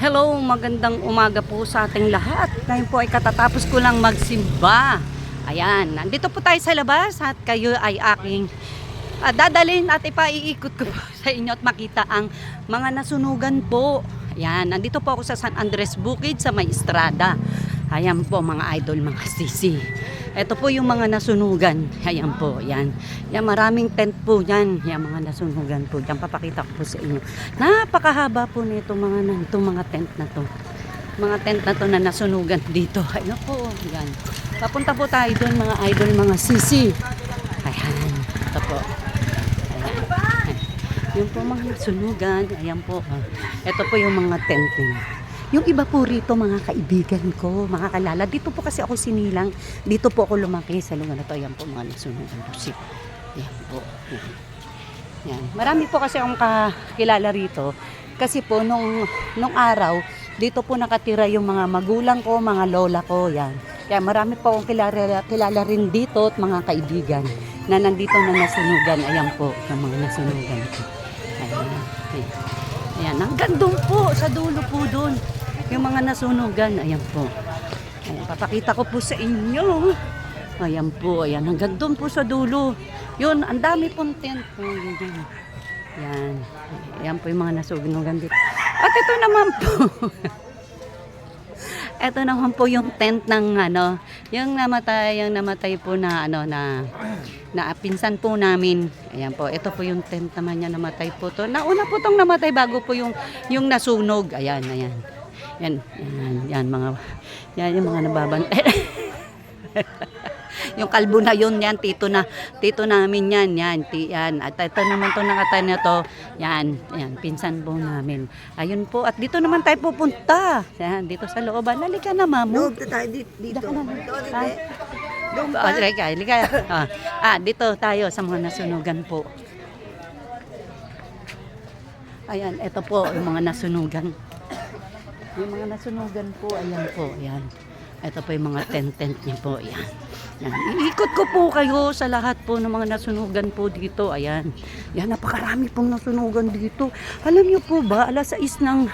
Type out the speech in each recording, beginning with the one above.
Hello, magandang umaga po sa ating lahat. Ngayon po ay katatapos ko lang magsimba. Ayan, nandito po tayo sa labas at kayo ay aking dadalhin at ipaiikot ko po sa inyo at makita ang mga nasunugan po. Ayan, nandito po ako sa San Andres Bukid sa may Estrada. Ayan po mga idol, mga sisi. Ito po yung mga nasunugan. Ayan po, yan. Yan, maraming tent po yan. Yan, mga nasunugan po. Yan, papakita ko po sa inyo. Napakahaba po nito mga tent na to. Mga tent na to na nasunugan dito. Ayan po, yan. Papunta po tayo doon mga idol, mga sisi. Ayan, ito po. Ayan. Yung po mga nasunugan. Ayan po. Ito po yung mga tent nila. Yung iba po rito mga kaibigan ko, mga kalala. Dito po kasi ako sinilang. Dito po ako lumaki sa lugar na to. Yan po mga nasunugan po. Yan po. Yan. Marami po kasi akong kakilala rito. Kasi po nung araw, dito po nakatira yung mga magulang ko, mga lola ko. Yan. Kaya marami po akong kilala rin dito at mga kaibigan na nandito na nasunugan. Ayan po, yung mga nasunugan ko. Ayan. Ayan. Hanggang doon po, sa dulo po doon. Yung mga nasunugan, ayan po. Ayan, papakita ko po sa inyo. Ayan po, ayan. Hanggang doon po sa dulo. Yun, ang dami pong tent po. Yan. Ayan po yung mga nasunugan dito. At ito naman po. Ito naman po yung tent ng yung namatay po na na pinsan po namin. Ayan po, ito po yung tent naman niya namatay po to. Nauna po tong namatay bago po yung nasunog. Ayan. Yan yung mga nababantay. Yung kalbo na yun, yan, tito namin yan. At ito naman to nakatay na to, yan, pinsan po namin. Ayun po, at dito naman tayo pupunta. Yan, dito sa looban. Halika na, mamu. Doon tayo dito. Dito tayo sa mga nasunugan po. Ayan, ito po yung mga nasunugan. Yung mga nasunugan po, ayan po, ayan. Ito po yung mga tent niya po, ayan. Iikot ko po kayo sa lahat po ng mga nasunugan po dito, ayan. Yan, napakarami pong nasunugan dito. Alam niyo po ba, alas 5 ng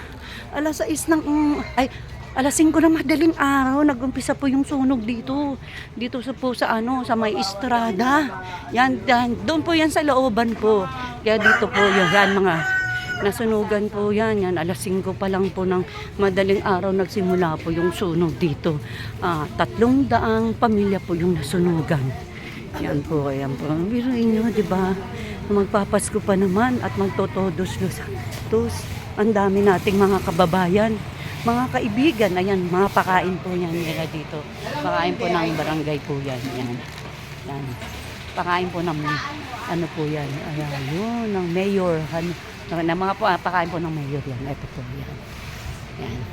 alas 5 ng madaling araw, nag-umpisa po yung sunog dito. Dito sa may Estrada. Yan, doon po yan sa looban po. Kaya dito po yan mga nasunugan po yan. Alas 5 pa lang po ng madaling araw nagsimula po yung sunog dito. 300 pamilya po yung nasunugan. Yan po, ayan po. Biruin nyo, di ba? Magpapasko pa naman at magtotodos los. Ang dami nating mga kababayan, mga kaibigan. Ayan, mga pakain po yan nila dito. Pakain po ng barangay po yan. Yan. Pakain po ng po yan. Ayan, yun, ng mayor. Na mga pakain po ng mayor yan. Ito po yan. Yan.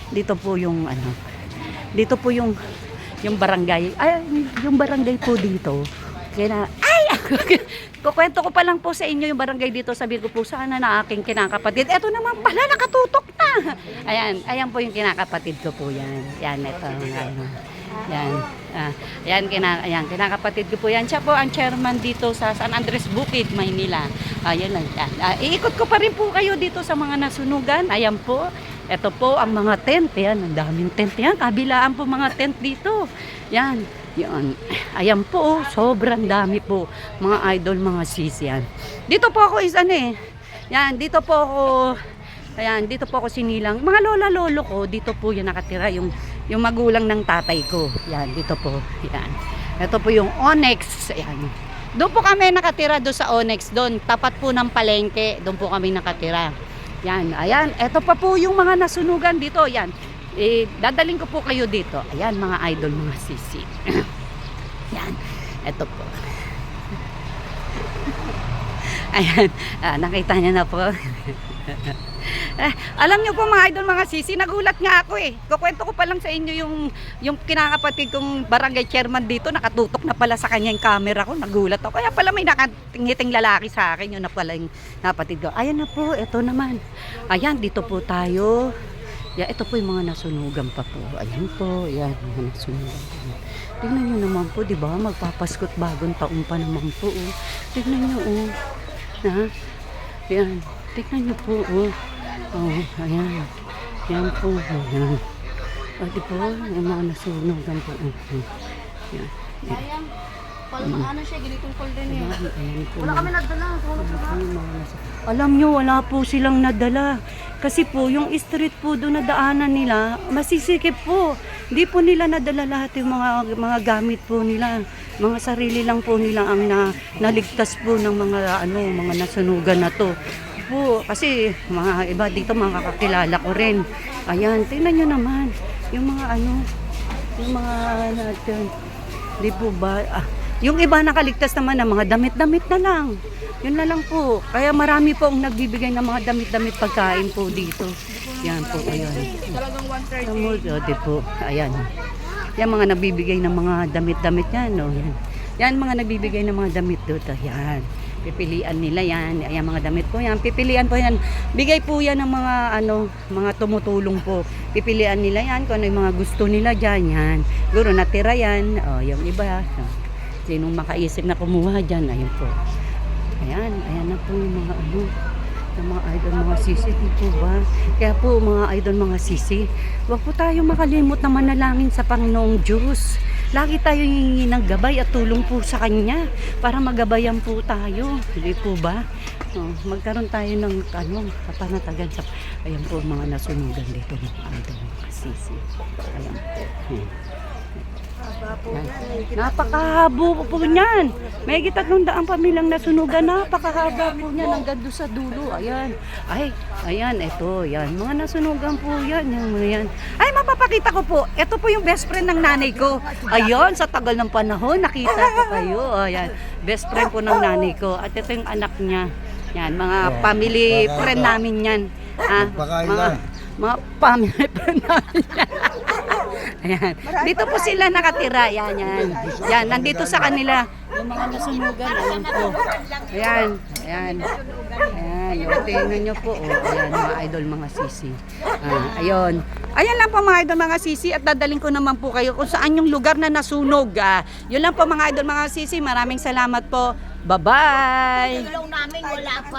Dito po yung dito po yung barangay. Yung barangay po dito. Kukwento ko pa lang po sa inyo yung barangay dito. Sabi ko po sana na aking kinakapatid. Ito naman pala nakatutok na. Ayan po yung kinakapatid ko po yan. Yan, ito. Yan. Kinakapatid ko po yan. Siya po ang chairman dito sa San Andres Bukid, Maynila. Ayan lang yan. Iikot ko pa rin po kayo dito sa mga nasunugan. Ayan po. Ito po ang mga tent. Yan, ang daming tent yan. Kabilaan po mga tent dito. Yan. Ayan po. Sobrang dami po. Mga idol, mga sis yan. Dito po ako Yan, dito po ako sinilang. Mga lola-lolo ko, dito po yung nakatira. Yung magulang ng tatay ko. Yan, dito po. Yan. Ito po yung Onyx. Yan. Doon po kami nakatira doon sa Onyx. Doon, tapat po ng palengke. Doon po kami nakatira. Yan, ayan. Ito pa po yung mga nasunugan dito. Yan. Dadaling ko po kayo dito. Ayan, mga idol, mga sisi. Yan. Ito po. Ayan. Nakita niyo na po. Alam niyo po mga idol, mga sisi, nagulat nga ako Kukwento ko pa lang sa inyo yung kinakapatid kong barangay chairman dito, nakatutok na pala sa kanya yung camera ko. Nagulat ako. Kaya pala may nakatingiting lalaki sa akin, yun na pala yung napatid ko. Ayan na po, ito naman. Ayan, dito po tayo. Ito po yung mga nasunugan pa po. Ayan po, yan, mga nasunugan po. Tingnan nyo naman po, di ba? Magpapaskot bagong taon pa naman po. Tingnan nyo, Yan. Tingnan nyo po, Oh, ayan. Yan po. Ayan. Pati po, yung mga nasunugan po. Yan. Sayang. Ano siya, ganitong folder niya. Ayan po. Wala kami nagdala. Alam nyo, wala po silang nadala. Kasi po, yung street po doon na daanan nila, masisikip po. Hindi po nila nadala lahat yung mga gamit po nila. Mga sarili lang po nila ang naligtas po ng mga nasunugan na to. Po, kasi mga iba dito, mga kakilala ko rin. Ayan, tingnan nyo naman. Yung mga natin. Di po ba? Yung iba nakaligtas naman ng mga damit-damit na lang. Yun na lang po. Kaya marami po ang nagbibigay ng mga damit-damit pagkain po dito. Yan po, ayan. Talagang 130. Di po, ayan. Yan mga nagbibigay ng mga damit-damit yan. No? Yan mga nagbibigay ng mga damit dito. Yan. Pipilian nila yan. Ayan mga damit po yan. Pipilian po yan. Bigay po yan ng mga tumutulong po. Pipilian nila yan kung ano yung mga gusto nila dyan. Yan. Guro natira yan. O, yung iba. Sinong makaisip na kumuha dyan. Ayun po. Ayan. Ayan na po yung mga yung mga idol, mga sisi. Dito ba? Kaya po mga idol, mga sisi. Huwag po tayo makalimot na manalangin sa Panginoong Diyos. Lagi tayo hihingi ng gabay at tulong po sa Kanya para magabayan po tayo. Hindi po ba? Magkaroon tayo ng kapanatagan sa... Ayan po mga nasunugan dito ng idol, mga sisi. Ayan po. Napakahabo po niyan. May 300 pamilyang nasunugan. Napakahaba po niyan hanggang doon sa dulo. Ayan. Ayan, ito. Yan. Mga nasunugan po yan. Yung mga yan. Ay, mapapakita ko po. Ito po yung best friend ng nanay ko. Ayun, sa tagal ng panahon, nakita ko kayo. Ayan. Best friend po ng nanay ko. At ito yung anak niya. Yan, mga family friend namin yan. Mga family friend namin yan. Ayan. Dito po sila nakatira. Yan. Yan, nandito sa kanila. Yung mga nasunugan. Ayan po. Ayan. Tingnan nyo po. Ayan, mga idol, mga sisi. Ayun. Ayan lang po mga idol, mga sisi. At dadaling ko naman po kayo kung saan yung lugar na nasunog. Yun lang po mga idol, mga sisi. Maraming salamat po. Bye-bye! Tulong namin, wala pa.